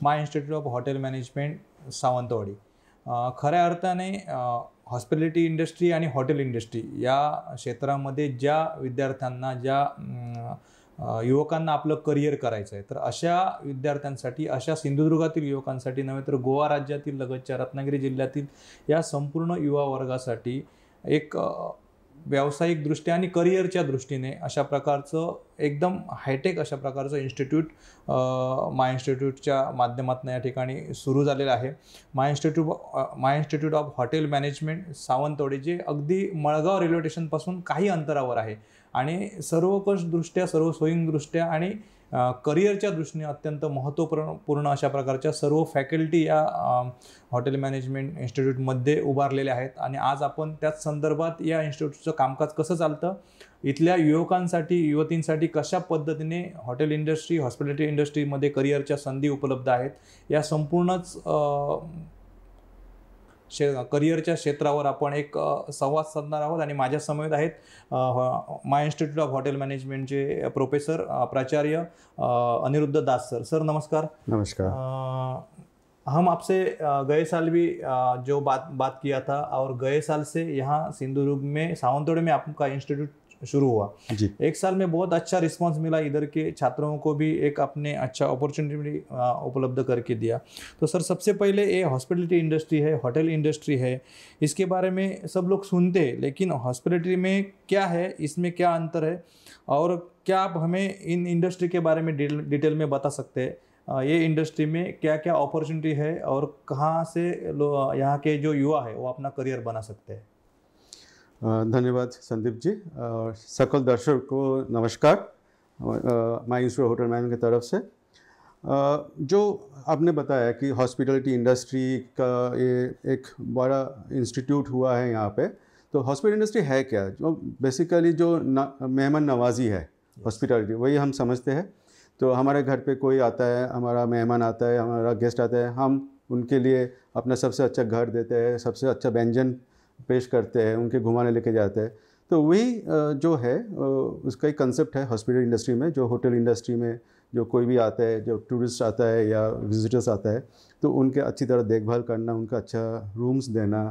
My institute of hotel management Sawantwadi. खऱ्या अर्थाने hospitality industry आणि हॉटेल इंडस्ट्री या क्षेत्रामध्ये ज्या विद्यार्थ्यांना, ज्या युवकांना आपलं करिअर करायचं आहे, तर अशा विद्यार्थ्यांसाठी, अशा सिंधुदुर्गातील युवकांसाठी नव्हे तर गोवा राज्यातील लगतच्या रत्नागिरी जिल्ह्यातील या संपूर्ण युवा वर्गासाठी एक व्यावसायिकदृष्ट्या आणि करिअरच्या दृष्टीने अशा प्रकारचं एकदम हायटेक अशा प्रकारचं इन्स्टिट्यूट माय इन्स्टिट्यूटच्या माध्यमातून या ठिकाणी सुरू झालेलं आहे. My institute of hotel management Sawantwadi, जे अगदी मळगाव रेल्वे स्टेशनपासून काही अंतरावर आहे आणि सर्वकषदृष्ट्या, सर्व सोयींदृष्ट्या आणि करिअरच्या दृष्टीने अत्यंत महत्त्वपूर्ण अशा प्रकारच्या सर्व फॅकल्टी या हॉटेल मॅनेजमेंट इन्स्टिट्यूटमध्ये उभारलेल्या आहेत. आणि आज आपण त्याच संदर्भात या इन्स्टिट्यूटचं कामकाज कसं चालतं, इथल्या युवकांसाठी, युवतींसाठी कशा पद्धतीने हॉटेल इंडस्ट्री, हॉस्पिटॅलिटी इंडस्ट्रीमध्ये करिअरच्या संधी उपलब्ध आहेत, या संपूर्णच करिअरच्या क्षेत्रावर आपण एक संवाद साधणार आहोत. आणि माझ्या समवेत आहेत माय इन्स्टिट्यूट ऑफ हॉटेल मॅनेजमेंटचे प्रोफेसर, प्राचार्य अनिरुद्ध दास सर. सर नमस्कार. नमस्कार. हम आपसे गए साल भी जो बात किया था, और गए साल से यहाँ सिंधुदुर्ग में सावंतवाड़ी में आपका इंस्टीट्यूट शुरू हुआ जी. एक साल में बहुत अच्छा रिस्पांस मिला, इधर के छात्रों को भी एक अपने अच्छा अपॉर्चुनिटी उपलब्ध करके दिया. तो सर सबसे पहले ये हॉस्पिटलिटी इंडस्ट्री है, होटल इंडस्ट्री है, इसके बारे में सब लोग सुनते हैं, लेकिन हॉस्पिटलिटी में क्या है, इसमें क्या अंतर है, और क्या आप हमें इन इंडस्ट्री के बारे में डिटेल में बता सकते हैं, ये इंडस्ट्री में क्या क्या अपॉर्चुनिटी है और कहाँ से यहाँ के जो युवा है वो अपना करियर बना सकते हैं. धन्यवाद संदीप जी. सकल दर्शक को नमस्कार. माय इंस्टीट्यूट होटल मैनेजमेंट की तरफ से जो आपने बताया कि हॉस्पिटलिटी इंडस्ट्री का ये एक बड़ा इंस्टीट्यूट हुआ है यहाँ पे, तो हॉस्पिटल इंडस्ट्री है क्या? जो बेसिकली जो मेहमान नवाजी है, हॉस्पिटलिटी, वही हम समझते हैं. तो हमारे घर पे कोई आता है, हमारा मेहमान आता है, हमारा गेस्ट आता है, हम उनके लिए अपना सबसे अच्छा घर देते हैं, सबसे अच्छा व्यंजन पेश करते हैं, उनके घुमाने लेके जाते हैं. तो वही जो है उसका एक कंसेप्ट है हॉस्पिटल इंडस्ट्री में. जो होटल इंडस्ट्री में जो कोई भी आता है, जो टूरिस्ट आता है या विजिटर्स आता है, तो उनके अच्छी तरह देखभाल करना, उनका अच्छा रूम्स देना,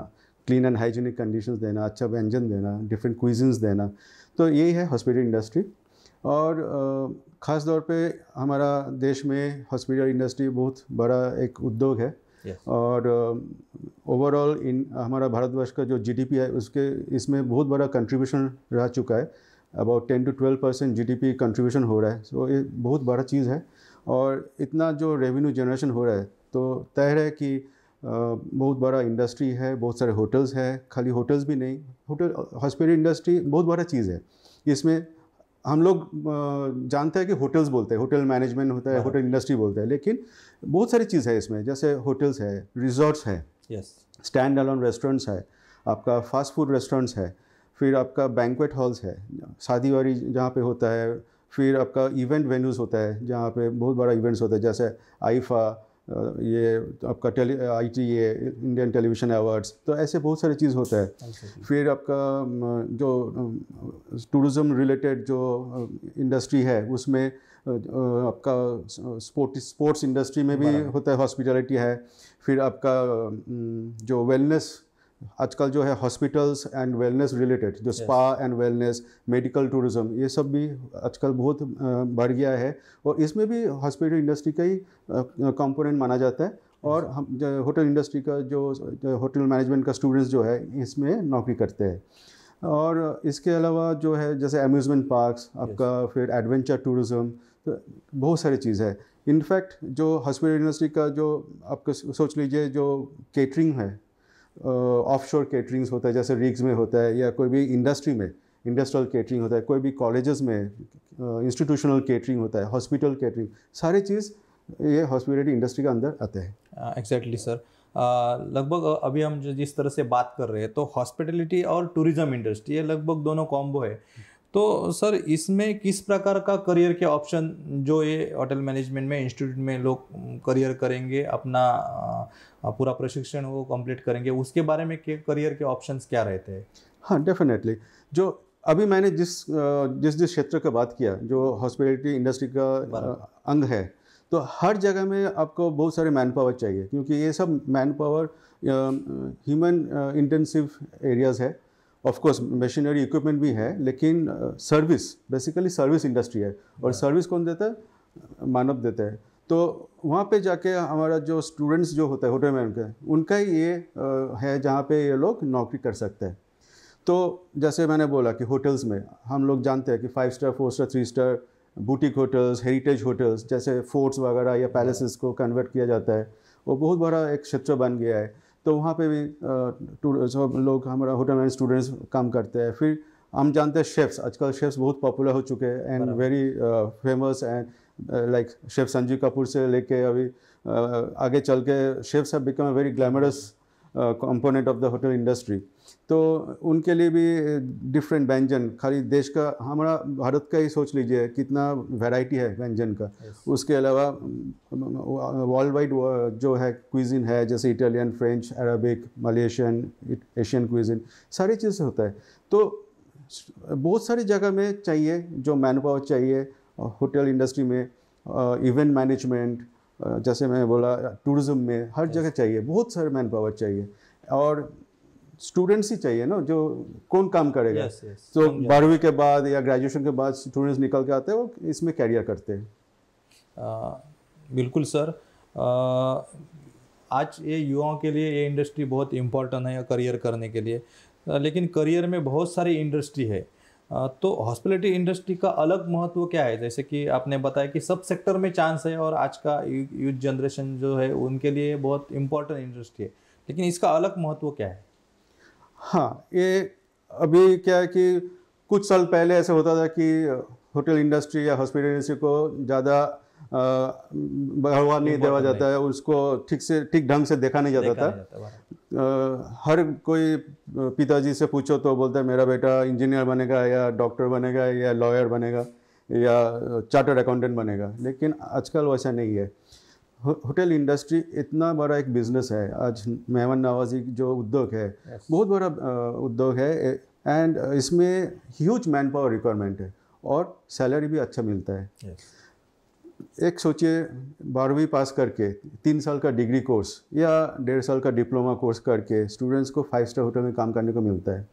क्लीन एंड हाइजीनिक कंडीशंस देना, अच्छा व्यंजन देना, डिफरेंट क्विजिन्स देना, तो यही है हॉस्पिटल इंडस्ट्री. और ख़ास तौर पे हमारा देश में हॉस्पिटल इंडस्ट्री बहुत बड़ा एक उद्योग है. Yes. और ओवरऑल हमारा भारतवर्ष का जो जीडीपी है उसके इसमें बहुत बड़ा कंट्रीब्यूशन रह चुका है. अबाउट 10 to 12% जीडीपी कंट्रीब्यूशन हो रहा है. सो ये बहुत बड़ा चीज़ है. और इतना जो रेवेन्यू जनरेशन हो रहा है, तो तय है कि बहुत बड़ा इंडस्ट्री है, बहुत सारे होटल्स है. खाली होटल्स भी नहीं, होटल हॉस्पिटल इंडस्ट्री बहुत बड़ा चीज़ है. इसमें हम लोग जानते हैं कि होटल्स बोलते हैं, होटल मैनेजमेंट होता है, होटल इंडस्ट्री बोलते हैं, लेकिन बहुत सारी चीज़ है इसमें. जैसे होटल्स है, रिजॉर्ट्स है, स्टैंड अलोन रेस्टोरेंट्स है, आपका फास्ट फूड रेस्टोरेंट्स है, फिर आपका बैंक्वेट हॉल्स है, शादी वादी जहाँ पे होता है, फिर आपका इवेंट वेन्यूज़ होता है जहाँ पे बहुत बड़ा इवेंट्स होता है, जैसे आईफा, ये आपका ITA, इंडियन टेलीविजन अवार्ड्स, तो ऐसे बहुत सारी चीज़ होता है. फिर आपका जो टूरिज़्म रिलेटेड जो इंडस्ट्री है उसमें आपका स्पोर्ट्स इंडस्ट्री में भी होता है, हॉस्पिटलिटी है. फिर आपका जो वेलनेस, आजकल जो है हॉस्पिटल्स एंड वेलनेस रिलेटेड, जो spa and wellness, medical tourism, ये सब भी आजकल बहुत बढ़ गया है. और इसमें भी हॉस्पिटल इंडस्ट्री का ही कंपोनेंट माना जाता है. और हम होटल इंडस्ट्री का जो होटल मैनेजमेंट का स्टूडेंट्स जो है इसमें नौकरी करते हैं. और इसके अलावा जो है जैसे अम्यूज़मेंट पार्क्स आपका, फिर एडवेंचर टूरिज़्म, तो बहुत सारी चीज़ है. इनफैक्ट जो हॉस्पिटल इंडस्ट्री का जो आपको सोच लीजिए, जो केटरिंग है, ऑफशोर केटरिंग्स होता है, जैसे रिग्स में होता है, या कोई भी इंडस्ट्री में इंडस्ट्रियल केटरिंग होता है, कोई भी कॉलेजेस में इंस्टीट्यूशनल केटरिंग होता है, हॉस्पिटल केटरिंग, सारी चीज़ ये हॉस्पिटलिटी इंडस्ट्री के अंदर आते हैं. Exactly sir. लगभग अभी हम जिस तरह से बात कर रहे हैं, तो हॉस्पिटलिटी और टूरिज़्म इंडस्ट्री, ये लगभग दोनों कॉम्बो है. तो सर इसमें किस प्रकार का करियर के ऑप्शन जो ये होटल मैनेजमेंट में इंस्टीट्यूट में लोग करियर करेंगे, अपना पूरा प्रशिक्षण वो कंप्लीट करेंगे, उसके बारे में करियर के ऑप्शंस क्या रहते हैं? हाँ, डेफिनेटली. जो अभी मैंने जिस क्षेत्र का बात किया, जो हॉस्पिटलिटी इंडस्ट्री का अंग है, तो हर जगह में आपको बहुत सारे मैन पावर चाहिए, क्योंकि ये सब man power human intensive areas है। ऑफ कोर्स मशीनरी इक्विपमेंट भी है, लेकिन सर्विस बेसिकली सर्विस इंडस्ट्री है, और सर्विस कौन देता है? मानव देता है। तो वहाँ पे जाके हमारा जो स्टूडेंट्स जो होता है होटल मैनेजमेंट का, उनका ही ये है जहाँ पे ये लोग नौकरी कर सकते हैं। तो जैसे मैंने बोला कि होटल्स में हम लोग जानते हैं कि 5 star 4 star 3 star boutique hotels, heritage hotels, जैसे फोर्ट्स वगैरह या पैलेसेस को कन्वर्ट किया जाता है, वो बहुत बड़ा एक क्षेत्र बन गया है। तो वहाँ पे भी सब लोग हमारा होटल मैनेजमेंट स्टूडेंट्स काम करते हैं। फिर हम जानते हैं शेफ्स, आजकल शेफ्स बहुत पॉपुलर हो चुके हैं and very famous, and like chef Sanjeev Kapoor से लेके अभी आगे चल के chefs have become a very glamorous component of the hotel industry. तो उनके लिए भी डिफरेंट व्यंजन, खाली देश का हमारा भारत का ही सोच लीजिए कितना वैरायटी है व्यंजन का। उसके अलावा वर्ल्ड वाइड जो है क्विज़िन है, जैसे Italian, French, Arabic, Malaysian, Asian cuisine, सारी चीज़ होता है। तो बहुत सारी जगह में चाहिए जो मैन पावर चाहिए होटल इंडस्ट्री में, इवेंट मैनेजमेंट, जैसे मैं बोला टूरिज्म में, हर जगह चाहिए, बहुत सारे मैन पावर चाहिए। और स्टूडेंट्स ही चाहिए ना, जो कौन काम करेगा। तो 12वीं के बाद या ग्रेजुएशन के बाद स्टूडेंट्स निकल के आते हैं, वो इसमें कैरियर करते हैं। बिल्कुल सर, आज ये युवाओं के लिए ये इंडस्ट्री बहुत इम्पोर्टेंट है करियर करने के लिए, लेकिन करियर में बहुत सारी इंडस्ट्री है। तो हॉस्पिटलिटी इंडस्ट्री का अलग महत्व क्या है? जैसे कि आपने बताया कि सब सेक्टर में चांस है और आज का यूथ जनरेशन जो है उनके लिए बहुत इम्पोर्टेंट इंडस्ट्री है, लेकिन इसका अलग महत्व क्या है? हाँ, ये अभी क्या है कि कुछ साल पहले ऐसा होता था कि होटल इंडस्ट्री या हॉस्पिटल इंडस्ट्री को ज़्यादा बढ़ावा नहीं देवा जाता है, उसको ठीक ढंग से देखा नहीं जाता था। हर कोई पिताजी से पूछो तो बोलता है मेरा बेटा इंजीनियर बनेगा या डॉक्टर बनेगा या लॉयर बनेगा या चार्टर्ड अकाउंटेंट बनेगा, लेकिन आजकल वैसा नहीं है। होटल इंडस्ट्री इतना बड़ा एक बिजनेस है। आज मेहमान नवाजी जो उद्योग है, बहुत बड़ा उद्योग है, एंड इसमें ह्यूज मैन पावर रिक्वायरमेंट है और सैलरी भी अच्छा मिलता है। एक सोचिए 12वीं पास करके 3 साल का डिग्री कोर्स या 1.5 साल का डिप्लोमा कोर्स करके स्टूडेंट्स को 5 स्टार होटल में काम करने को मिलता है,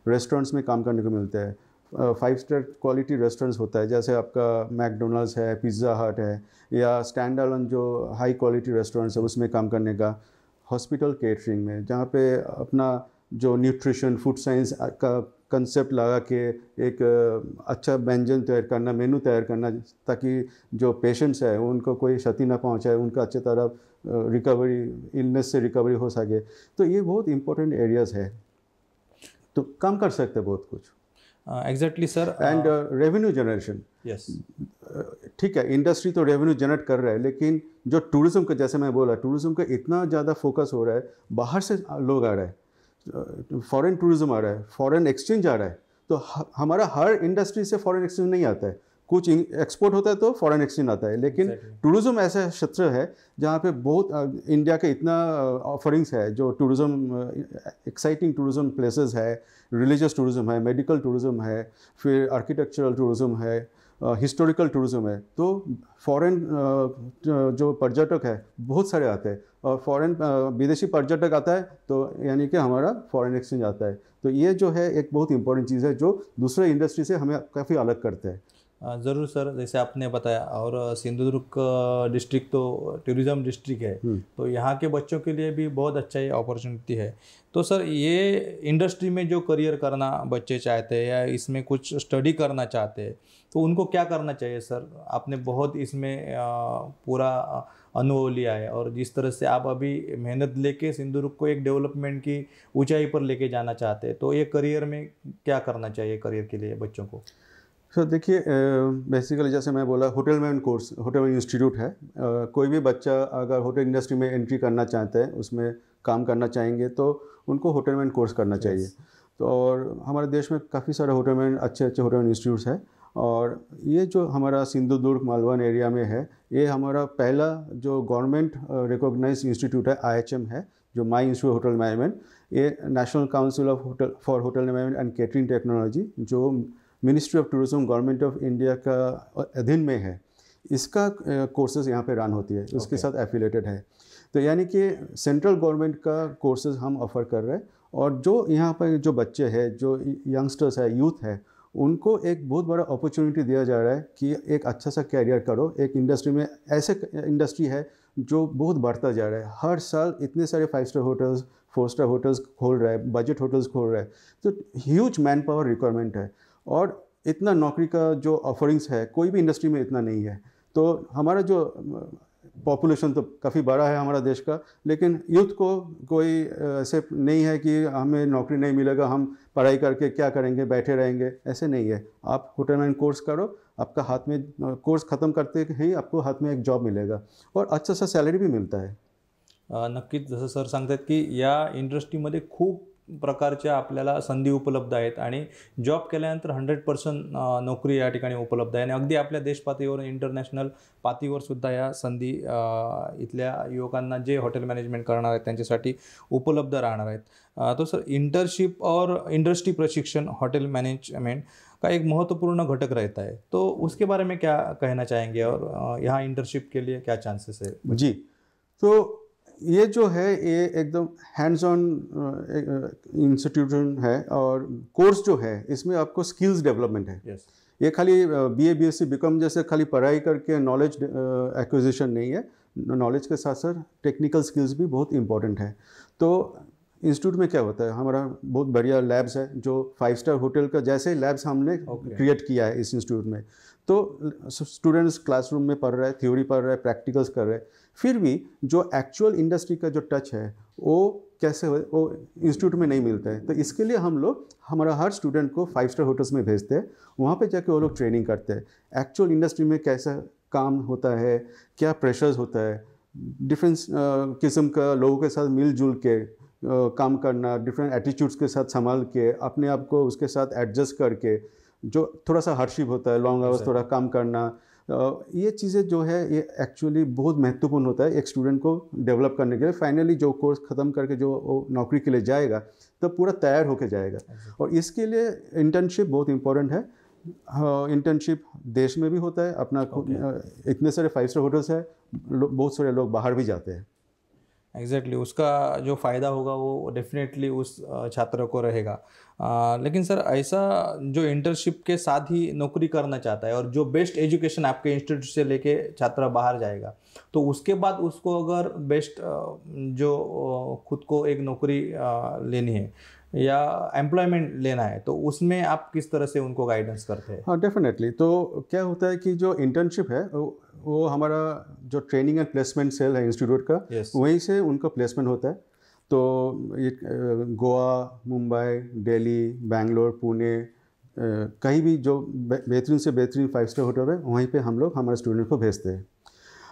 रेस्टोरेंट्स में काम करने को मिलता है। 5 स्टार क्वालिटी रेस्टोरेंट्स होता है, जैसे आपका मैकडोनल्ड्स है, पिज़्ज़ा हट है, या स्टैंड अलोन जो हाई क्वालिटी रेस्टोरेंट्स है उसमें काम करने का। हॉस्पिटल केटरिंग में जहाँ पे अपना जो न्यूट्रिशन फूड साइंस का कंसेप्ट लगा के एक अच्छा व्यंजन तैयार करना, मेनू तैयार करना, ताकि जो पेशेंट्स है उनको कोई क्षति ना पहुंचाए, उनका अच्छी तरह रिकवरी, इलनेस से रिकवरी हो सके। तो ये बहुत इंपॉर्टेंट एरियाज़ है, तो काम कर सकते हैं बहुत कुछ। Exactly sir. And revenue generation, yes, ठीक है, इंडस्ट्री तो रेवेन्यू जनरेट कर रहा है, लेकिन जो टूरिज्म का, जैसे मैं बोला, टूरिज्म का इतना ज़्यादा फोकस हो रहा है, बाहर से लोग आ रहे हैं, फॉरेन टूरिज्म आ रहा है, फॉरेन एक्सचेंज आ रहा है। तो हमारा हर इंडस्ट्री से फॉरेन एक्सचेंज नहीं आता है, कुछ एक्सपोर्ट होता है तो फॉरेन एक्सचेंज आता है, लेकिन टूरिज्म ऐसा क्षेत्र है जहाँ पे बहुत इंडिया के इतना ऑफरिंग्स है, जो टूरिज्म एक्साइटिंग टूरिज्म प्लेसेस है, रिलीजियस टूरिज्म है, मेडिकल टूरिज्म है, फिर आर्किटेक्चरल टूरिज्म है, हिस्टोरिकल टूरिज्म है। तो फॉरेन जो पर्यटक है बहुत सारे आते हैं, और फॉरेन विदेशी पर्यटक आता है तो यानी कि हमारा फॉरेन एक्सचेंज आता है। तो ये जो है एक बहुत इंपॉर्टेंट चीज़ है जो दूसरे इंडस्ट्री से हमें काफ़ी अलग करते हैं। ज़रूर सर, जैसे आपने बताया, और सिंधुदुर्ग डिस्ट्रिक्ट तो टूरिज़्म डिस्ट्रिक्ट है, तो यहाँ के बच्चों के लिए भी बहुत अच्छा ये अपॉर्चुनिटी है। तो सर, ये इंडस्ट्री में जो करियर करना बच्चे चाहते हैं या इसमें कुछ स्टडी करना चाहते हैं, तो उनको क्या करना चाहिए सर? आपने बहुत इसमें पूरा अनुभव लिया है, और जिस तरह से आप अभी मेहनत लेके सिंधुदुर्ग को एक डेवलपमेंट की ऊंचाई पर लेके जाना चाहते हैं, तो ये करियर में क्या करना चाहिए करियर के लिए बच्चों को? सर देखिए, बेसिकली जैसे मैं बोला, hotel management course, hotel management institute है। कोई भी बच्चा अगर होटल इंडस्ट्री में एंट्री करना चाहते हैं, उसमें काम करना चाहेंगे, तो उनको होटल मैनेजमेंट कोर्स करना चाहिए। तो और हमारे देश में काफ़ी सारे होटल मैनेजमेंट अच्छे होटल मैनेजमेंट इंस्टीट्यूट्स हैं, और ये जो हमारा सिंधुदुर्ग मालवन एरिया में है, ये हमारा पहला जो गवर्नमेंट रिकॉग्नाइज इंस्टीट्यूट है, IHM है, जो माई इंस्टीट्यूट होटल मैनेजमेंट। ये national council of hotel management and catering technology, जो ministry of tourism government of India का अधीन में है। इसका कोर्सेज यहाँ पे रन होती है, उसके साथ एफिलेटेड है। तो यानी कि सेंट्रल गवर्नमेंट का कोर्सेज हम ऑफ़र कर रहे हैं, और जो यहाँ पर जो बच्चे हैं, जो यंगस्टर्स है, यूथ है, उनको एक बहुत बड़ा अपॉर्चुनिटी दिया जा रहा है कि एक अच्छा सा कैरियर करो एक इंडस्ट्री में। ऐसे इंडस्ट्री है जो बहुत बढ़ता जा रहा है, हर साल इतने सारे 5 स्टार होटल्स, 4 स्टार होटल्स खोल रहा है, बजट होटल्स खोल रहा है, तो ह्यूज मैन पावर रिक्वायरमेंट है, और इतना नौकरी का जो ऑफरिंग्स है कोई भी इंडस्ट्री में इतना नहीं है। तो हमारा जो पॉपुलेशन तो काफ़ी बड़ा है हमारा देश का, लेकिन यूथ को कोई ऐसे नहीं है कि हमें नौकरी नहीं मिलेगा, हम पढ़ाई करके क्या करेंगे, बैठे रहेंगे, ऐसे नहीं है। आप होटल मैनेजमेंट कोर्स करो, आपका हाथ में कोर्स ख़त्म करते ही आपको हाथ में एक जॉब मिलेगा, और अच्छा सा सॅलरी भी मिळता है। नक्कीच जसं सर सांगतात की या इंडस्ट्रीमध्ये खूप प्रकारच्या आपल्याला संधी उपलब्ध आहेत आणि जॉब केल्यानंतर 100% नोकरी या ठिकाणी उपलब्ध आहे आणि अगदी आपल्या देश पातळीवर इंटरनॅशनल पातळीवर सुद्धा या संधी इथल्या युवकांना जे हॉटेल मॅनेजमेंट करणार आहेत त्यांच्यासाठी उपलब्ध राहणार आहेत। तो सर इंटर्नशिप और इंडस्ट्री प्रशिक्षण होटल मैनेजमेंट का एक महत्वपूर्ण घटक रहता है, तो उसके बारे में क्या कहना चाहेंगे और यहाँ इंटर्नशिप के लिए क्या चांसेस है? जी, तो ये जो है ये एकदम हैंड्स ऑन इंस्टीट्यूशन है, और कोर्स जो है इसमें आपको स्किल्स डेवलपमेंट है। यस, ये खाली BA BSc BCom जैसे खाली पढ़ाई करके नॉलेज एक्विजिशन नहीं है, नॉलेज के साथ साथ टेक्निकल स्किल्स भी बहुत इंपॉर्टेंट है। तो इंस्टीट्यूट में क्या होता है, हमारा बहुत बढ़िया लैब्स है, जो 5 स्टार होटल का जैसे लैब्स हमने क्रिएट किया है इस इंस्टीट्यूट में। तो स्टूडेंट्स क्लासरूम में पढ़ रहा है, थ्योरी पढ़ रहा है, प्रैक्टिकल्स कर रहे हैं, फिर भी जो एक्चुअल इंडस्ट्री का जो टच है वो कैसे वो इंस्टीट्यूट में नहीं मिलता है। तो इसके लिए हम लोग हमारा हर स्टूडेंट को 5 स्टार होटल्स में भेजते हैं, वहाँ पे जाके वो लोग ट्रेनिंग करते हैं, एक्चुअल इंडस्ट्री में कैसा काम होता है, क्या प्रेशर्स होता है, डिफरेंट किस्म का लोगों के साथ मिलजुल के काम करना, डिफरेंट एटीट्यूड्स के साथ संभाल के अपने आप को उसके साथ एडजस्ट करके, जो थोड़ा सा हार्डशिप होता है, लॉन्ग आवर्स थोड़ा काम करना, ये चीज़ें जो है ये एक्चुअली बहुत महत्वपूर्ण होता है एक स्टूडेंट को डेवलप करने के लिए। फाइनली जो कोर्स ख़त्म करके जो वो नौकरी के लिए जाएगा तो पूरा तैयार होके जाएगा, और इसके लिए इंटर्नशिप बहुत इंपॉर्टेंट है। इंटर्नशिप देश में भी होता है अपना, इतने सारे 5 स्टार होटल्स है, बहुत सारे लोग बाहर भी जाते हैं। एग्जैक्टली उसका जो फ़ायदा होगा वो डेफिनेटली उस छात्र को रहेगा। लेकिन सर ऐसा जो इंटर्नशिप के साथ ही नौकरी करना चाहता है और जो बेस्ट एजुकेशन आपके इंस्टीट्यूट से लेके छात्र बाहर जाएगा, तो उसके बाद उसको अगर बेस्ट जो खुद को एक नौकरी लेनी है या एम्प्लॉयमेंट लेना है, तो उसमें आप किस तरह से उनको गाइडेंस करते हैं? हाँ, डेफिनेटली। तो क्या होता है कि जो इंटर्नशिप है वो हमारा जो ट्रेनिंग एंड प्लेसमेंट सेल है इंस्टीट्यूट का, Yes. वहीं से उनका प्लेसमेंट होता है। तो ये गोवा, मुंबई, दिल्ली, बेंगलोर, पुणे, कहीं भी जो बेहतरीन से बेहतरीन 5 स्टार होटल है, वहीं पे हम लोग हमारे स्टूडेंट को भेजते हैं,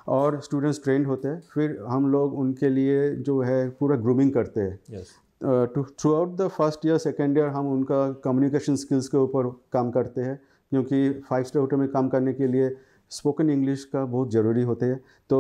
और स्टूडेंट्स ट्रेंड होते हैं। फिर हम लोग उनके लिए जो है पूरा ग्रूमिंग करते हैं। Yes. Through out the first year, second year हम उनका कम्युनिकेशन स्किल्स के ऊपर काम करते हैं, क्योंकि 5 स्टार होटल में काम करने के लिए स्पोकन इंग्लिश का बहुत ज़रूरी होते हैं। तो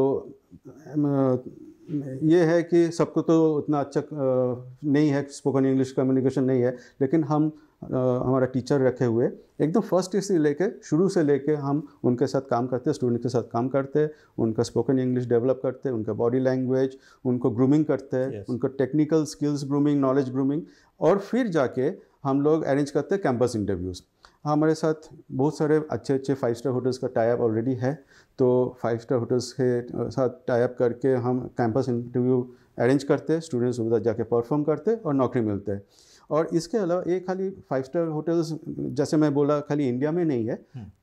ये है कि सबको तो उतना अच्छा नहीं है, स्पोकन इंग्लिश कम्युनिकेशन नहीं है, लेकिन हम हमारा टीचर रखे हुए एकदम फर्स्ट ईयर से लेके शुरू से लेके हम उनके साथ काम करते हैं, स्टूडेंट के साथ काम करते हैं, उनका स्पोकन इंग्लिश डेवलप करते हैं, उनका बॉडी लैंग्वेज, उनको ग्रूमिंग करते हैं, Yes. उनको technical skills grooming, knowledge grooming, और फिर जाके हम लोग अरेंज करते हैं कैंपस इंटरव्यूज़। हमारे साथ बहुत सारे अच्छे अच्छे 5 स्टार होटल्स का टाई अप ऑलरेडी है, तो 5 स्टार होटल्स के साथ टाई अप करके हम कैंपस इंटरव्यू अरेंज करते हैं, स्टूडेंट्स उधर जाके परफॉर्म करते हैं और नौकरी मिलते हैं। और इसके अलावा ये खाली 5 स्टार होटल्स जैसे मैं बोला खाली इंडिया में नहीं है,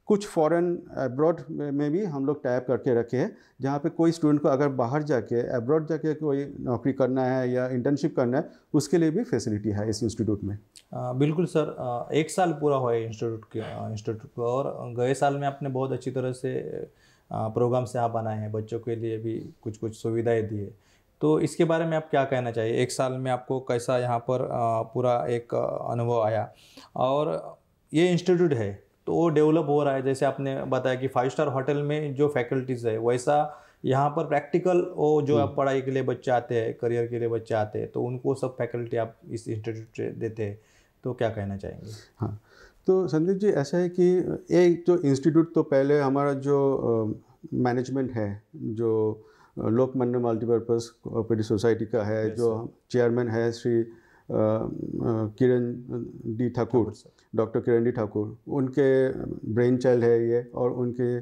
कुछ फॉरेन अब्रॉड में भी हम लोग टाई अप करके रखे हैं, जहाँ पे कोई स्टूडेंट को अगर बाहर जाके अब्रॉड जाके कोई नौकरी करना है या इंटर्नशिप करना है, उसके लिए भी फैसिलिटी है इस इंस्टीट्यूट में। बिल्कुल सर, 1 साल पूरा हुआ है इंस्टीट्यूट को, और गए साल में आपने बहुत अच्छी तरह से प्रोग्राम्स यहाँ बनाए हैं, बच्चों के लिए भी कुछ कुछ सुविधाएं दी है, तो इसके बारे में आप क्या कहना चाहिए? 1 साल में आपको कैसा यहाँ पर पूरा एक अनुभव आया, और ये इंस्टीट्यूट है तो वो डेवलप हो रहा है, जैसे आपने बताया कि 5 स्टार होटल में जो फैकल्टीज़ है वैसा यहाँ पर प्रैक्टिकल वो जो आप पढ़ाई के लिए बच्चे आते हैं, करियर के लिए बच्चे आते हैं, तो उनको सब फैकल्टी आप इस इंस्टीट्यूट से देते हैं, तो क्या कहना चाहेंगे? हाँ, तो संदीप जी ऐसा है कि एक जो इंस्टीट्यूट तो पहले हमारा जो मैनेजमेंट है जो लोकमान्य मल्टीपर्पज़ कोऑपरेटिव सोसाइटी का है, Yes, जो sir. चेयरमैन है श्री किरण डी ठाकुर, डॉक्टर किरण डी ठाकुर, उनके ब्रेन चाइल्ड है ये, और उनके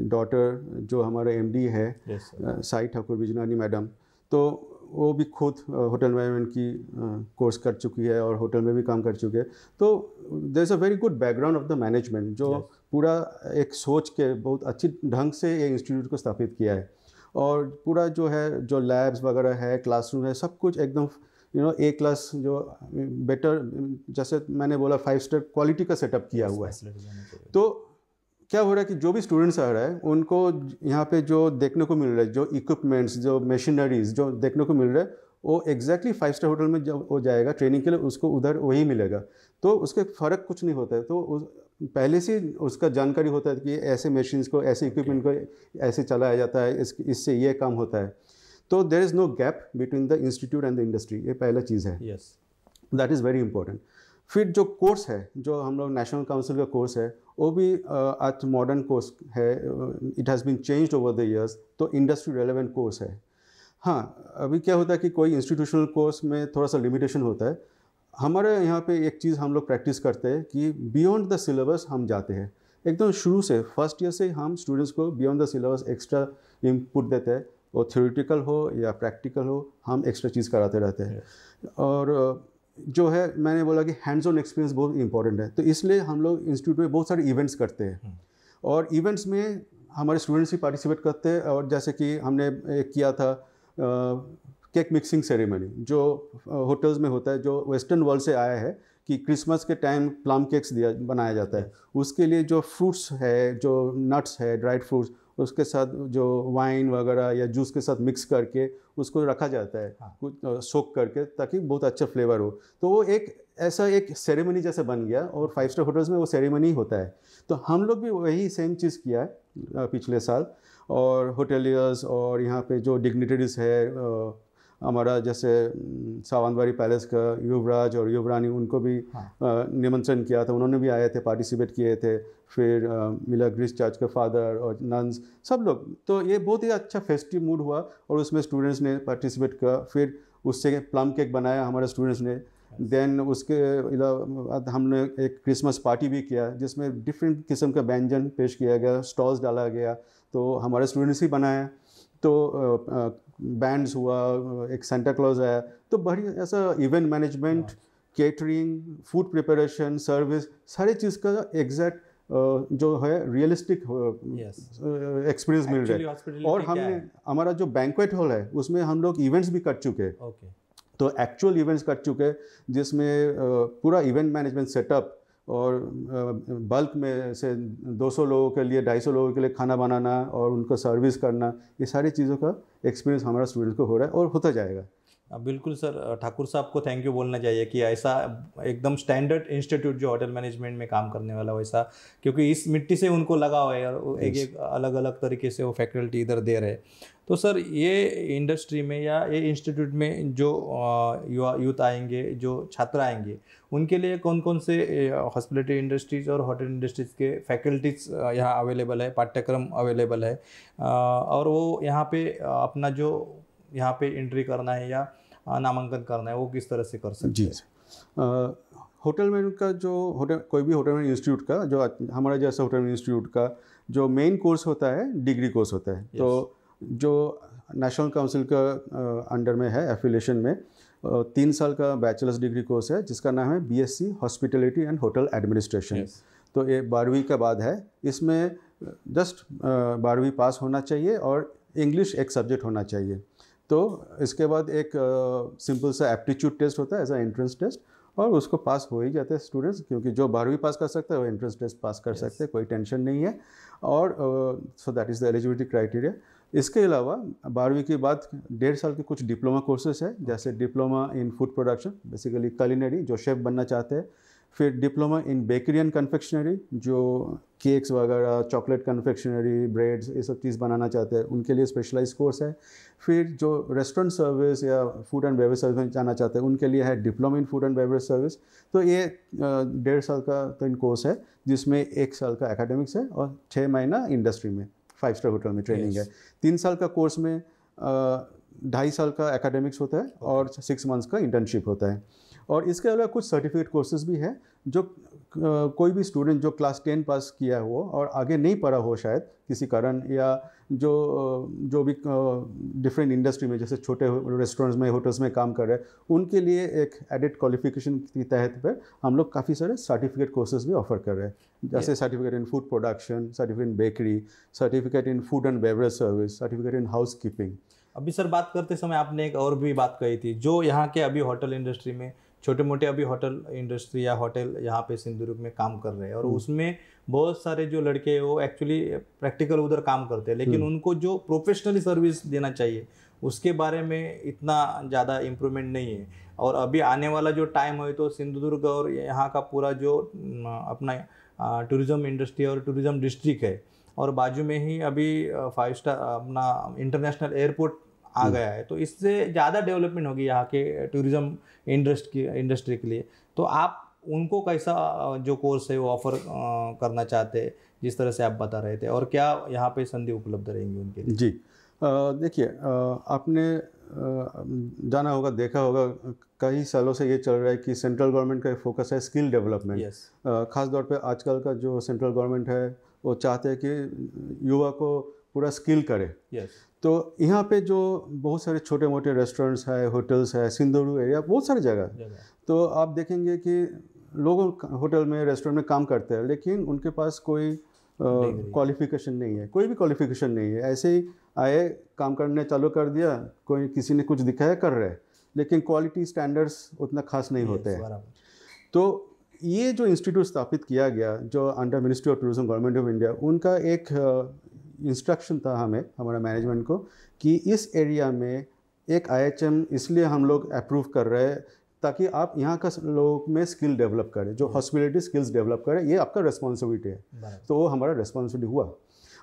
डॉटर जो हमारे एमडी है Yes, sir. Sai Thakur Bijnani madam, तो वो भी खुद होटल मैनेजमेंट की कोर्स कर चुकी है और होटल में भी काम कर चुके हैं। तो there is a very good background of the management जो Yes. पूरा एक सोच के बहुत अच्छी ढंग से ये इंस्टीट्यूट को स्थापित किया है, और पूरा जो है जो लैब्स वगैरह है, क्लासरूम है, सब कुछ एकदम ए क्लास जो बेटर, जैसे मैंने बोला 5 स्टार क्वालिटी का सेटअप किया हुआ है। Facilities होनी चाहिए। तो क्या हो रहा है कि जो भी स्टूडेंट्स आ रहा है उनको यहाँ पे जो देखने को मिल रहा है, जो इक्विपमेंट्स, जो मशीनरीज जो देखने को मिल रहा है, वो एग्जैक्टली 5 स्टार होटल में जब वो जाएगा ट्रेनिंग के लिए, उसको उधर वही मिलेगा। तो उसके फ़र्क कुछ नहीं होता है। तो पहले से उसका जानकारी होता है कि ऐसे मशीन्स को, ऐसे इक्विपमेंट को ऐसे चलाया जाता है, इससे ये काम होता है। तो there is no gap between the institute and the industry, ये पहला चीज़ है। Yes. That is very important. फिर जो कोर्स है, जो हम लोग नेशनल काउंसिल का कोर्स है, वो भी आज मॉडर्न कोर्स है। It has been changed over the years, तो इंडस्ट्री रेलेवेंट कोर्स है। हाँ, अभी क्या होता है कि कोई इंस्टीट्यूशनल कोर्स में थोड़ा सा लिमिटेशन होता है। हमारे यहाँ पे एक चीज़ हम लोग प्रैक्टिस करते हैं कि बियॉन्ड द सिलेबस हम जाते हैं। एकदम शुरू से फर्स्ट ईयर से हम स्टूडेंट्स को beyond the syllabus extra input देते हैं, वो थ्योरेटिकल हो या प्रैक्टिकल हो, हम एक्स्ट्रा चीज़ कराते रहते हैं। और जो है, मैंने बोला कि हैंड्स ऑन एक्सपीरियंस बहुत इंपॉर्टेंट है, तो इसलिए हम लोग इंस्टीट्यूट में बहुत सारे इवेंट्स करते हैं, और इवेंट्स में हमारे स्टूडेंट्स भी पार्टिसिपेट करते हैं। और जैसे कि हमने एक किया था केक मिक्सिंग सेरेमनी, जो होटल्स में होता है, जो वेस्टर्न वर्ल्ड से आया है, कि क्रिसमस के टाइम प्लम केक्स बनाया जाता है। उसके लिए जो फ्रूट्स है, जो नट्स है, ड्राइड फ्रूट्स, उसके साथ जो वाइन वगैरह या जूस के साथ मिक्स करके उसको रखा जाता है, कुछ सोक करके, ताकि बहुत अच्छा फ्लेवर हो। तो वो एक ऐसा एक सेरेमनी जैसा बन गया, और 5 स्टार होटल्स में वो सेरेमनी होता है। तो हम लोग भी वही सेम चीज़ किया है पिछले साल। और होटेलियर्स और यहाँ पे जो डिग्निटरीज है, हमारा जैसे सावंतवाड़ी पैलेस का युवराज और युवरानी, उनको भी निमंत्रण किया था, उन्होंने भी आए थे, पार्टिसिपेट किए थे। फिर मिला ग्रीस चर्च के फादर और नन्स, सब लोग। तो ये बहुत ही अच्छा फेस्टिव मूड हुआ, और उसमें स्टूडेंट्स ने पार्टिसिपेट किया। फिर उससे प्लम केक बनाया हमारे स्टूडेंट्स ने। देन उसके बाद हमने एक क्रिसमस पार्टी भी किया, जिसमें डिफरेंट किस्म का व्यंजन पेश किया गया, स्टॉल्स डाला गया, तो हमारे स्टूडेंट्स ही बनाया। तो बैंड्स हुआ, एक सेंटा क्लॉज आया। तो बढ़िया ऐसा event management, catering, food preparation, service, सारी चीज़ का एग्जैक्ट जो है रियलिस्टिक एक्सपीरियंस मिल रहा है। और हमने हमारा जो बैंक्वेट हॉल है, उसमें हम लोग इवेंट्स भी कर चुके हैं। तो एक्चुअल इवेंट्स कर चुके हैं, जिसमें पूरा इवेंट मैनेजमेंट सेटअप, और बल्क में से 200 लोगों के लिए, 250 लोगों के लिए खाना बनाना और उनको सर्विस करना, ये सारी चीज़ों का एक्सपीरियंस हमारा स्टूडेंट्स को हो रहा है और होता जाएगा। बिल्कुल सर, ठाकुर साहब को थैंक यू बोलना चाहिए कि ऐसा एकदम स्टैंडर्ड इंस्टीट्यूट जो होटल मैनेजमेंट में काम करने वाला वैसा, क्योंकि इस मिट्टी से उनको लगा हुआ है, और एक अलग अलग तरीके से वो फैकल्टी इधर दे रहे हैं। तो सर, ये इंडस्ट्री में या ये इंस्टीट्यूट में जो यूथ आएंगे, जो छात्र आएंगे, उनके लिए कौन कौन से हॉस्पिटलिटी इंडस्ट्रीज और होटल इंडस्ट्रीज के फैकल्टीज यहाँ अवेलेबल है, पाठ्यक्रम अवेलेबल है, और वो यहाँ पे अपना जो यहाँ पे एंट्री करना है या नामांकन करना है, वो किस तरह से कर सकते हैं? जी, होटल मैनेजमेंट का जो कोई भी होटल मैनेजमेंट इंस्टीट्यूट का, जो हमारा जैसा होटल मैनेजमेंट इंस्टीट्यूट का जो मेन कोर्स होता है, डिग्री कोर्स होता है। तो जो नेशनल काउंसिल का अंडर में है, एफिलिएशन में 3 साल का बैचलर्स डिग्री कोर्स है, जिसका नाम है BSc hospitality and hotel administration. तो ये 12वीं के बाद है। इसमें जस्ट 12वीं पास होना चाहिए और इंग्लिश एक सब्जेक्ट होना चाहिए। तो इसके बाद एक सिंपल सा एप्टीट्यूड टेस्ट होता है, एज अ एंट्रेंस टेस्ट, और उसको पास हो ही जाते हैं स्टूडेंट्स, क्योंकि जो 12वीं पास कर सकता है वो एंट्रेंस टेस्ट पास कर सकते हैं, कोई टेंशन नहीं है। और so that is the eligibility criteria. इसके अलावा 12वीं के बाद 1.5 साल के कुछ डिप्लोमा कोर्सेज है, जैसे diploma in food production, basically culinary, जो शेफ़ बनना चाहते हैं। फिर diploma in bakery and confectionery, जो केक्स वगैरह, चॉकलेट कन्फेक्शनरी, ब्रेड्स, ये सब चीज़ बनाना चाहते हैं, उनके लिए स्पेशलाइज कोर्स है। फिर जो रेस्टोरेंट सर्विस या फूड एंड बेवरेज सर्विस में जाना चाहते हैं, उनके लिए है diploma in food and beverage service. तो ये 1.5 साल का कोर्स है, जिसमें 1 साल का एकेडमिक्स है और 6 महीना इंडस्ट्री में 5 स्टार होटल में ट्रेनिंग Yes. है। 3 साल का कोर्स में 2.5 साल का एकेडमिक्स होता है और 6 मंथ्स का इंटर्नशिप होता है। और इसके अलावा कुछ सर्टिफिकेट कोर्सेज भी हैं जो कोई भी स्टूडेंट जो क्लास 10 पास किया हो और आगे नहीं पढ़ा हो शायद किसी कारण, या जो भी डिफरेंट इंडस्ट्री में जैसे छोटे रेस्टोरेंट्स में, होटल्स में काम कर रहे हैं, उनके लिए एक एडिड क्वालिफिकेशन के तहत पर हम लोग काफ़ी सारे सर्टिफिकेट कोर्सेज भी ऑफर कर रहे हैं, जैसे certificate in food production, certificate in bakery, certificate in food and beverage service, certificate in house keeping. अभी सर बात करते समय आपने एक और भी बात कही थी, जो यहाँ के अभी होटल इंडस्ट्री में छोटे मोटे अभी होटल इंडस्ट्री या होटल यहाँ पे सिंधुदुर्ग में काम कर रहे हैं, और उसमें बहुत सारे जो लड़के हैं वो एक्चुअली प्रैक्टिकल उधर काम करते हैं, लेकिन उनको जो प्रोफेशनली सर्विस देना चाहिए उसके बारे में इतना ज़्यादा इम्प्रूवमेंट नहीं है। और अभी आने वाला जो टाइम है तो सिंधुदुर्ग और यहाँ का पूरा जो अपना टूरिज़्म इंडस्ट्री और टूरिज़्म डिस्ट्रिक्ट है, और बाजू में ही अभी 5 स्टार अपना इंटरनेशनल एयरपोर्ट आ गया है, तो इससे ज़्यादा डेवलपमेंट होगी यहाँ के टूरिज़्म इंडस्ट्री के लिए। तो आप उनको कैसा जो कोर्स है वो ऑफर करना चाहते हैं, जिस तरह से आप बता रहे थे, और क्या यहाँ पे संधि उपलब्ध रहेंगी उनके लिए? जी देखिए, आपने जाना होगा, देखा होगा, कई सालों से ये चल रहा है कि सेंट्रल गवर्नमेंट का फोकस है स्किल डेवलपमेंट। ख़ास तौर पे आजकल का जो सेंट्रल गवर्नमेंट है वो चाहते हैं कि युवा को पूरा स्किल करे। तो यहाँ पे जो बहुत सारे छोटे मोटे रेस्टोरेंट्स है, होटल्स है, सिंधुदुर्ग एरिया, बहुत सारी जगह, तो आप देखेंगे कि लोग होटल में, रेस्टोरेंट में काम करते हैं, लेकिन उनके पास कोई क्वालिफिकेशन नहीं है, कोई भी क्वालिफिकेशन नहीं है, ऐसे ही आए, काम करने चालू कर दिया, कोई किसी ने कुछ दिखाया, कर रहे हैं, लेकिन क्वालिटी स्टैंडर्ड्स उतना खास नहीं होते हैं। तो ये जो इंस्टीट्यूट स्थापित किया गया, जो under ministry of tourism government of India, उनका एक इंस्ट्रक्शन था हमें, हमारा मैनेजमेंट को, कि इस एरिया में एक IHM इसलिए हम लोग अप्रूव कर रहे हैं ताकि आप यहाँ का लोग में स्किल डेवलप करें, जो हॉस्पिटलिटी स्किल्स डेवलप करें, ये आपका रिस्पॉन्सिबिलिटी है। तो वो हमारा रिस्पॉन्सिबिलिटी हुआ।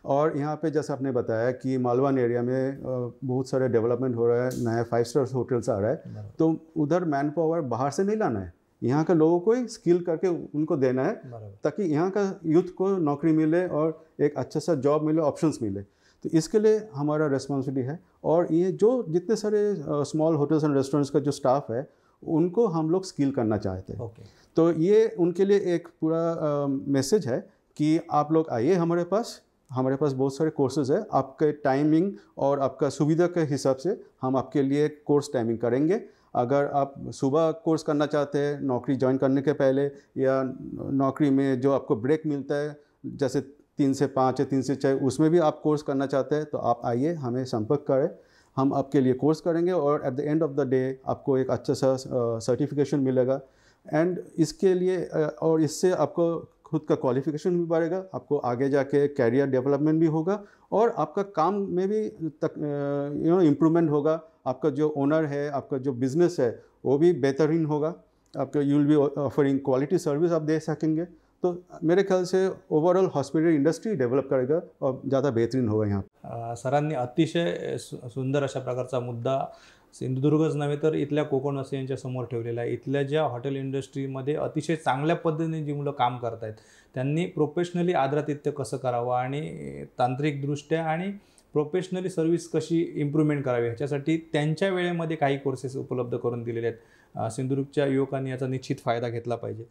और यहाँ पे जैसे आपने बताया कि मालवान एरिया में बहुत सारे डेवलपमेंट हो रहा है, नया 5 स्टार होटल्स आ रहा है, तो उधर मैन पावर बाहर से नहीं लाना है, यहाँ के लोगों को ही स्किल करके उनको देना है, ताकि यहाँ का यूथ को नौकरी मिले और एक अच्छा सा जॉब मिले, ऑप्शंस मिले। तो इसके लिए हमारा रिस्पॉन्सिबिलिटी है। और ये जो जितने सारे स्मॉल होटल्स एंड रेस्टोरेंट्स का जो स्टाफ है, उनको हम लोग स्किल करना चाहते हैं। तो ये उनके लिए एक पूरा मैसेज है कि आप लोग आइए हमारे पास बहुत सारे कोर्सेज है, आपके टाइमिंग और आपका सुविधा के हिसाब से हम आपके लिए कोर्स टाइमिंग करेंगे। अगर आप सुबह कोर्स करना चाहते हैं नौकरी ज्वाइन करने के पहले, या नौकरी में जो आपको ब्रेक मिलता है जैसे 3 से 5 या 3 से 6, उसमें भी आप कोर्स करना चाहते हैं, तो आप आइए, हमें संपर्क करें, हम आपके लिए कोर्स करेंगे, और at the end of the day आपको एक अच्छा सा सर्टिफिकेशन मिलेगा। एंड इसके लिए और इससे आपको खुद का क्वालिफिकेशन भी बढ़ेगा, आपको आगे जाके कैरियर डेवलपमेंट भी होगा, और आपका काम में भी इम्प्रूवमेंट होगा। आपका जो ओनर है, आपका जो बिज़नेस है, वो भी बेहतरीन होगा, आपका you will be offering quality service आप दे सकेंगे। तो मेरे ख्याल से ओवरऑल हॉस्पिटल इंडस्ट्री डेव्हलप करेगा और ज़्यादा बेहतरीन होगा यहाँ। सरांनी अतिशय सुंदर अशा प्रकारचा मुद्दा सिंधुदुर्गच नव्हे तर इथल्या कोकणवासियांच्या समोर ठेवलेला आहे। इथल्या ज्या हॉटेल इंडस्ट्रीमध्ये अतिशय चांगल्या पद्धतीने जी मुलं काम करत आहेत, त्यांनी प्रोफेशनली आदरातिथ्य कसं करावं आणि तांत्रिकदृष्ट्या आणि प्रोफेशनली सर्व्हिस कशी इम्प्रूव्हमेंट करावी ह्याच्यासाठी त्यांच्या वेळेमध्ये काही कोर्सेस उपलब्ध करून दिलेले आहेत। सिंधुदुर्गच्या युवकांनी याचा निश्चित फ़ायदा घेतला पाहिजे।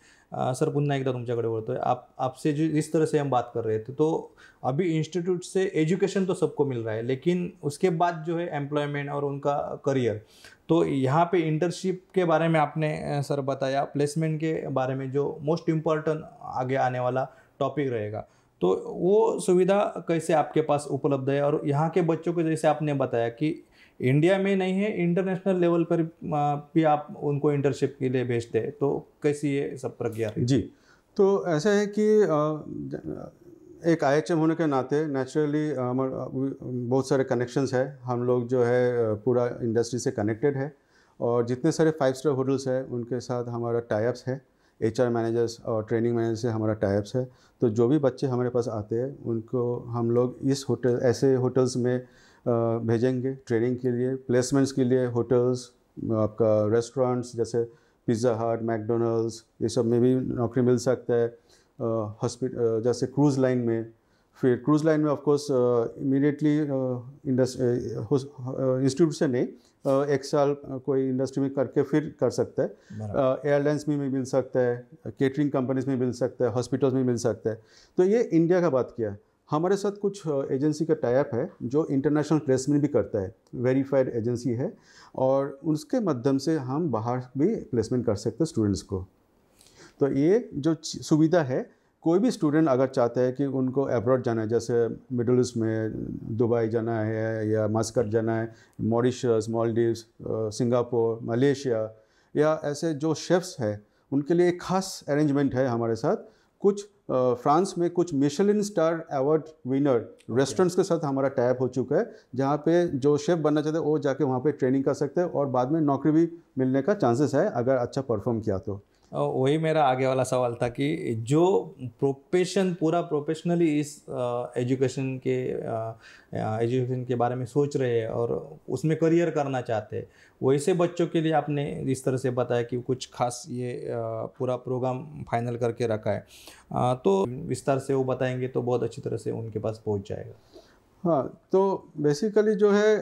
सर पुन्हा एकदा तुमच्याकडे वळतोय। आपसे जिस तरह से हम बात कर रहे थे, तो अभी इंस्टीट्यूट से एजुकेशन तो सबको मिल रहा है, लेकिन उसके बाद जो है एम्प्लॉयमेंट और उनका करियर, तो यहाँ पे इंटर्नशिप के बारे में आपने सर बताया, प्लेसमेंट के बारे में जो मोस्ट इम्पॉर्टेंट आगे आने वाला टॉपिक रहेगा, तो वो सुविधा कैसे आपके पास उपलब्ध है? और यहाँ के बच्चों को जैसे आपने बताया कि इंडिया में नहीं है, इंटरनेशनल लेवल पर भी आप उनको इंटर्नशिप के लिए भेजते हैं, तो कैसी ये सब प्रक्रिया रही? जी, तो ऐसा है कि एक IHM होने के नाते नेचुरली बहुत सारे कनेक्शंस है, हम लोग जो है पूरा इंडस्ट्री से कनेक्टेड है, और जितने सारे 5 स्टार होटल्स हैं उनके साथ हमारा टाइप्स है, HR मैनेजर्स और ट्रेनिंग मैनेजर से हमारा टाइप्स है। तो जो भी बच्चे हमारे पास आते हैं उनको हम लोग इस होटल, ऐसे होटल्स में भेजेंगे ट्रेनिंग के लिए, प्लेसमेंट्स के लिए। होटल्स, आपका रेस्टोरेंट्स जैसे पिज़्ज़ा हट, मैकडोनल्ड्स, ये सब में भी नौकरी मिल सकता है। हॉस्पिटल जैसे क्रूज़ लाइन में, फिर क्रूज़ लाइन में ऑफ कोर्स इमीडिएटली इंस्टीट्यूट से नहीं, 1 साल कोई इंडस्ट्री में करके फिर कर सकता है। एयरलाइंस में भी मिल सकता है, केटरिंग कंपनीज में मिल सकता है, हॉस्पिटल्स में मिल सकता है। तो ये इंडिया का बात किया। हमारे साथ कुछ एजेंसी का टाई अप है जो इंटरनेशनल प्लेसमेंट भी करता है, वेरीफाइड एजेंसी है, और उसके माध्यम से हम बाहर भी प्लेसमेंट कर सकते हैं स्टूडेंट्स को। तो ये जो सुविधा है, कोई भी स्टूडेंट अगर चाहता है कि उनको अब्रॉड जाना है, जैसे मिडल ईस्ट में दुबई जाना है या मस्कट जाना है, मॉरिशस, मालदीव्स, सिंगापुर, मलेशिया, या ऐसे जो शेफ्स हैं उनके लिए एक खास अरेंजमेंट है हमारे साथ। कुछ फ्रांस में कुछ Michelin star award winner restaurants के साथ हमारा टैप हो चुका है, जहाँ पे जो शेफ़ बनना चाहते हैं वो जाके वहाँ पे ट्रेनिंग कर सकते हैं और बाद में नौकरी भी मिलने का चांसेस है अगर अच्छा परफॉर्म किया तो। वही मेरा आगे वाला सवाल था कि जो प्रोफेशन पूरा प्रोफेशनली इस एजुकेशन के बारे में सोच रहे हैं और उसमें करियर करना चाहते हैं, वैसे बच्चों के लिए आपने इस तरह से बताया कि कुछ खास ये पूरा प्रोग्राम फाइनल करके रखा है, तो विस्तार से वो बताएंगे तो बहुत अच्छी तरह से उनके पास पहुंच जाएगा। हाँ, तो बेसिकली जो है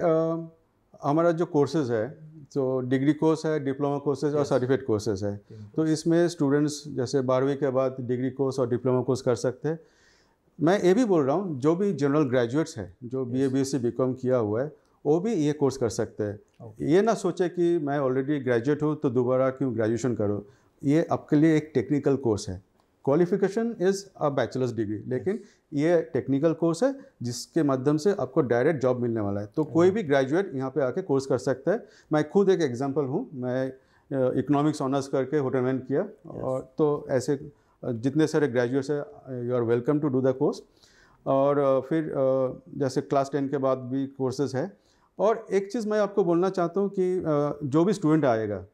हमारा जो कोर्सेज है, तो डिग्री कोर्स है, डिप्लोमा कोर्सेज और सर्टिफिकेट कोर्सेज है। तो इसमें स्टूडेंट्स जैसे 12वीं के बाद डिग्री कोर्स और डिप्लोमा कोर्स कर सकते हैं। मैं ये भी बोल रहा हूँ जो भी जनरल ग्रेजुएट्स हैं, जो BA BSc BCom किया हुआ है, वो भी ये कोर्स कर सकते हैं। ये ना सोचे कि मैं ऑलरेडी ग्रेजुएट हूँ तो दोबारा क्यों ग्रेजुएशन करूँ। ये आपके लिए एक टेक्निकल कोर्स है। Qualification is a bachelors degree, लेकिन ये टेक्निकल कोर्स है जिसके माध्यम से आपको डायरेक्ट जॉब मिलने वाला है। तो कोई भी ग्रेजुएट यहाँ पे आके कोर्स कर सकता है। मैं खुद एक एग्जांपल हूँ, मैं इकोनॉमिक्स ऑनर्स करके होटल मैनेजमेंट किया, और तो ऐसे जितने सारे ग्रेजुएट्स हैं, you are welcome to do the course. और फिर जैसे क्लास 10 के बाद भी कोर्सेज है। और एक चीज़ मैं आपको बोलना चाहता हूँ कि जो भी स्टूडेंट आएगा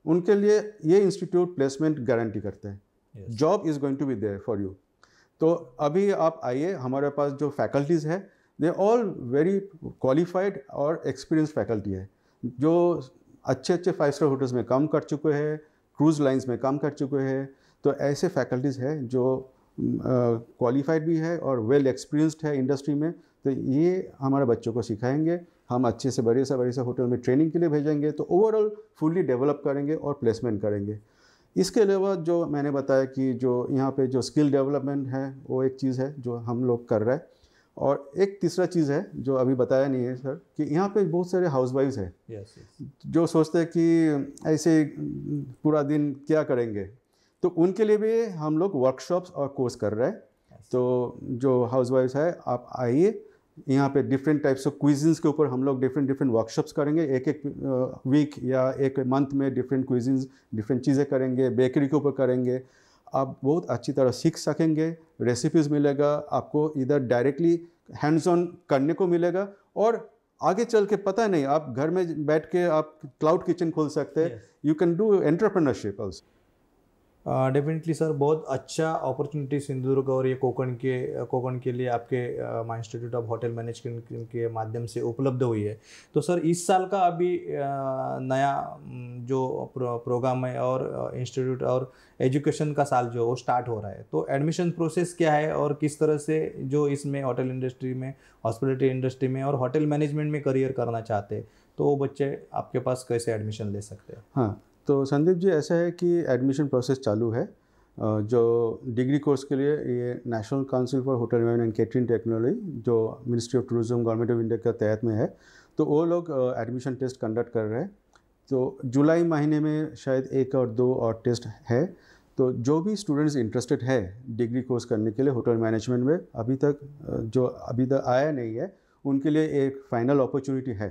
उनके लिए ये इंस्टीट्यूट प्लेसमेंट गारंटी करते हैं। Job is going to be there for you. तो अभी आप आइए, हमारे पास जो फैकल्टीज़ है दे ऑल वेरी क्वालिफाइड और एक्सपीरियंस फैकल्टी है, जो अच्छे 5 स्टार होटल्स में काम कर चुके हैं, क्रूज़ लाइंस में काम कर चुके हैं। तो ऐसे फैकल्टीज़ है जो क्वालिफाइड भी है और वेल एक्सपीरियंस्ड है इंडस्ट्री में। तो ये हमारे बच्चों को सिखाएंगे, हम अच्छे से बड़े से होटल में ट्रेनिंग के लिए भेजेंगे, तो ओवरऑल फुल्ली डेवलप करेंगे और प्लेसमेंट करेंगे। इसके अलावा जो मैंने बताया कि जो यहाँ पे जो स्किल डेवलपमेंट है वो एक चीज़ है जो हम लोग कर रहे हैं। और एक तीसरा चीज़ है जो अभी बताया नहीं है सर, कि यहाँ पे बहुत सारे हाउसवाइफ्स हैं जो सोचते हैं कि ऐसे पूरा दिन क्या करेंगे, तो उनके लिए भी हम लोग वर्कशॉप्स और कोर्स कर रहे हैं। तो जो हाउसवाइफ्स है, आप आइए, यहाँ पे डिफरेंट टाइप्स ऑफ क्विज़िन्स के ऊपर हम लोग डिफरेंट वर्कशॉप्स करेंगे। एक वीक या एक मंथ में डिफरेंट क्विज़िन्स, डिफरेंट चीज़ें करेंगे, बेकरी के ऊपर करेंगे। आप बहुत अच्छी तरह सीख सकेंगे, रेसिपीज़ मिलेगा आपको, इधर डायरेक्टली हैंड्स ऑन करने को मिलेगा, और आगे चल के पता नहीं, आप घर में बैठ के आप क्लाउड किचन खोल सकते हैं। You can do entrepreneurship also. Definitely sir, बहुत अच्छा अपॉर्चुनिटी सिंधुदुर्ग और ये कोकण के लिए आपके my institute of hotel management के माध्यम से उपलब्ध हुई है। तो सर, इस साल का अभी नया जो प्रोग्राम है और इंस्टीट्यूट और एजुकेशन का साल जो वो स्टार्ट हो रहा है, तो एडमिशन प्रोसेस क्या है और किस तरह से जो इसमें होटल इंडस्ट्री में, हॉस्पिटलिटी इंडस्ट्री में और होटल मैनेजमेंट में करियर करना चाहते हैं, तो वो बच्चे आपके पास कैसे एडमिशन ले सकते हैं? हाँ, तो संदीप जी, ऐसा है कि एडमिशन प्रोसेस चालू है। जो डिग्री कोर्स के लिए ये national council for hotel management and catering technology, जो ministry of tourism government of India के तहत में है, तो वो लोग एडमिशन टेस्ट कंडक्ट कर रहे हैं। तो जुलाई महीने में शायद 1 और 2 और टेस्ट है। तो जो भी स्टूडेंट्स इंटरेस्टेड है डिग्री कोर्स करने के लिए होटल मैनेजमेंट में, अभी तक आया नहीं है, उनके लिए एक फाइनल अपॉर्चुनिटी है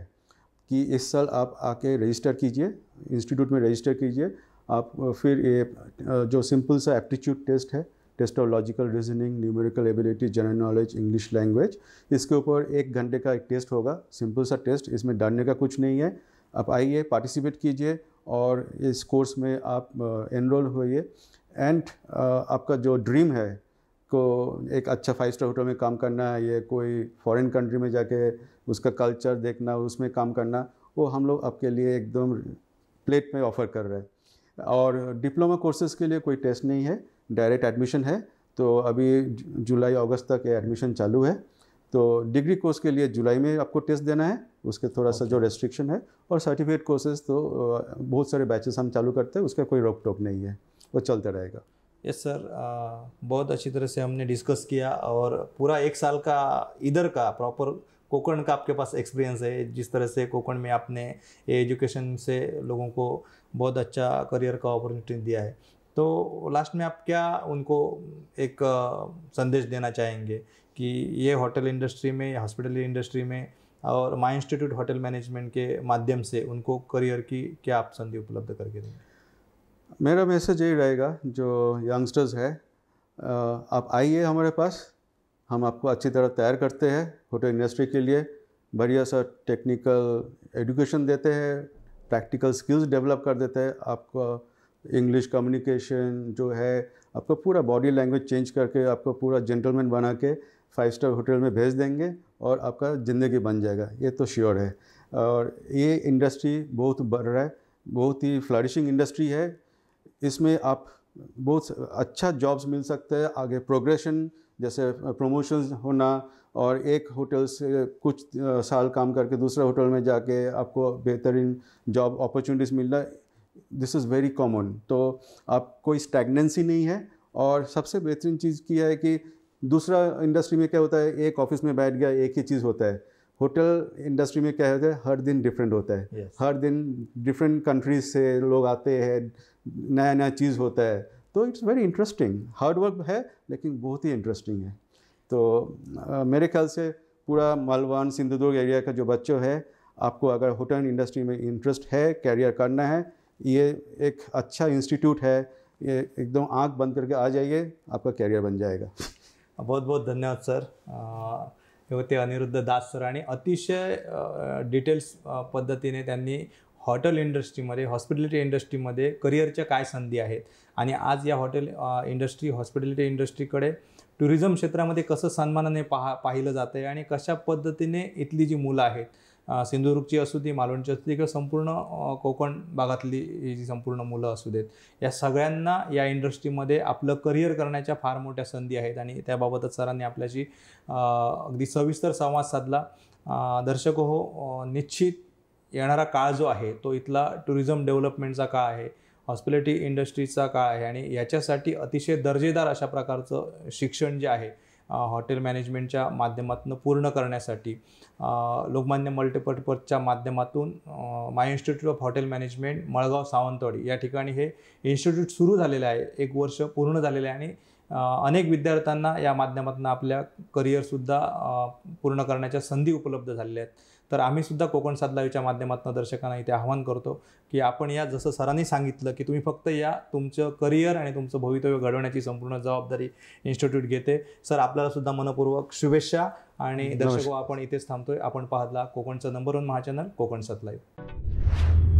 कि इस साल आप आके रजिस्टर कीजिए, इंस्टीट्यूट में रजिस्टर कीजिए। आप फिर ये जो सिंपल सा एप्टीट्यूड टेस्ट है, test of logical reasoning, numerical ability, general knowledge, English language, इसके ऊपर 1 घंटे का एक टेस्ट होगा। सिंपल सा टेस्ट, इसमें डरने का कुछ नहीं है। आप आइए, पार्टिसिपेट कीजिए और इस कोर्स में आप एनरोल होइए। एंड आपका जो ड्रीम है को एक अच्छा 5 स्टार होटल में काम करना है, ये कोई फॉरेन कंट्री में जाके उसका कल्चर देखना, उसमें काम करना, वो हम लोग आपके लिए एकदम प्लेट में ऑफ़र कर रहे हैं। और डिप्लोमा कोर्सेज़ के लिए कोई टेस्ट नहीं है, डायरेक्ट एडमिशन है। तो अभी जुलाई अगस्त तक एडमिशन चालू है। तो डिग्री कोर्स के लिए जुलाई में आपको टेस्ट देना है, उसके थोड़ा सा जो रेस्ट्रिक्शन है। और सर्टिफिकेट कोर्सेज तो बहुत सारे बैचेस हम चालू करते हैं, उसका कोई रोक टोक नहीं है, वो चलता रहेगा। यस सर, बहुत अच्छी तरह से हमने डिस्कस किया और पूरा 1 साल का इधर का प्रॉपर कोकण का आपके पास एक्सपीरियंस है, जिस तरह से कोकण में आपने एजुकेशन से लोगों को बहुत अच्छा करियर का अपॉर्चुनिटी दिया है। तो लास्ट में आप क्या उनको एक संदेश देना चाहेंगे कि ये होटल इंडस्ट्री में, हॉस्पिटल इंडस्ट्री में और माय इंस्टीट्यूट होटल मैनेजमेंट के माध्यम से उनको करियर की क्या आप संधि उपलब्ध करके देंगे? मेरा मैसेज यही रहेगा, जो यंगस्टर्स है, आप आइए हमारे पास, हम आपको अच्छी तरह तैयार करते हैं होटल इंडस्ट्री के लिए। बढ़िया सा टेक्निकल एजुकेशन देते हैं, प्रैक्टिकल स्किल्स डेवलप कर देते हैं, आपको इंग्लिश कम्युनिकेशन जो है, आपका पूरा बॉडी लैंग्वेज चेंज करके आपको पूरा जेंटलमैन बना के 5 स्टार होटल में भेज देंगे और आपका ज़िंदगी बन जाएगा, ये तो श्योर है। और ये इंडस्ट्री बहुत बढ़ रहा है, बहुत ही फ्लरिशिंग इंडस्ट्री है। इसमें आप बहुत अच्छा जॉब्स मिल सकते हैं, आगे प्रोग्रेशन जैसे प्रमोशंस होना, और एक होटल से कुछ साल काम करके दूसरा होटल में जाके आपको बेहतरीन जॉब अपॉर्चुनिटीज़ मिलना, दिस इज़ वेरी कॉमन। तो आप कोई स्टैग्नेंसी नहीं है। और सबसे बेहतरीन चीज़ क्या है कि दूसरा इंडस्ट्री में क्या होता है, एक ऑफिस में बैठ गया एक ही चीज़ होता है। होटल इंडस्ट्री में क्या होता है, हर दिन डिफरेंट होता है। Yes. हर दिन डिफरेंट कंट्रीज से लोग आते हैं, नया नया चीज़ होता है। तो it's very interesting, hard work है लेकिन बहुत ही इंटरेस्टिंग है। तो मेरे ख्याल से पूरा मालवान सिंधुदुर्ग एरिया का जो बच्चों है, आपको अगर होटल इंडस्ट्री में इंटरेस्ट है, कैरियर करना है, ये एक अच्छा इंस्टीट्यूट है, ये एकदम आंख बंद करके आ जाइए, आपका कैरियर बन जाएगा। बहुत बहुत धन्यवाद सर। हे होते अनिरुद्ध दास सर आणि अतिशय डिटेल्स पद्धतीने त्यांनी हॉटेल इंडस्ट्रीमध्ये, हॉस्पिटॅलिटी इंडस्ट्रीमध्ये करिअरच्या काय संधी आहेत आणि आज या हॉटेल इंडस्ट्री, हॉस्पिटॅलिटी इंडस्ट्रीकडे टुरिझम क्षेत्रामध्ये कसं सन्मानाने पाहिलं जातं आहे आणि कशा पद्धतीने इथली जी मुलं आहेत, सिंधुदुर्गची असू दे, मालवणची असू दे किंवा संपूर्ण कोकण भागातली ही जी संपूर्ण मुलं असू देत, या सगळ्यांना या इंडस्ट्रीमध्ये आपलं करिअर करण्याच्या फार मोठ्या संधी आहेत आणि त्याबाबतच सरांनी आपल्याशी अगदी सविस्तर संवाद साधला। दर्शक हो, निश्चित येणारा काळ जो आहे तो इथला टुरिझम डेव्हलपमेंटचा काळ आहे, हॉस्पिटॅलिटी इंडस्ट्रीचा काळ आहे आणि याच्यासाठी अतिशय दर्जेदार अशा प्रकारचं शिक्षण जे आहे हॉटेल मॅनेजमेंटच्या माध्यमातून पूर्ण करण्यासाठी लोकमान्य मल्टीपर्पजच्या माध्यमातून my institute of hotel management Malgaon Sawantwadi या ठिकाणी हे इन्स्टिट्यूट सुरू झालेलं आहे, 1 वर्ष पूर्ण झालेलं आहे आणि अनेक विद्यार्थ्यांना या माध्यमातून आपल्या करिअरसुद्धा पूर्ण करण्याच्या संधी उपलब्ध झालेल्या आहेत। तर आम्हीसुद्धा कोकण सात लाईव्हच्या माध्यमातून दर्शकांना इथे आवाहन करतो की आपण या, जसं सरांनी सांगितलं की तुम्ही फक्त या, तुमचं करिअर आणि तुमचं भवितव्य घडवण्याची संपूर्ण जबाबदारी इन्स्टिट्यूट घेते। सर, आपल्यालासुद्धा मनपूर्वक शुभेच्छा आणि दर्शको, आपण इथेच थांबतोय। आपण पाहतला कोकणचं नंबर 1 महाचॅनल कोकण सात लाईव्ह।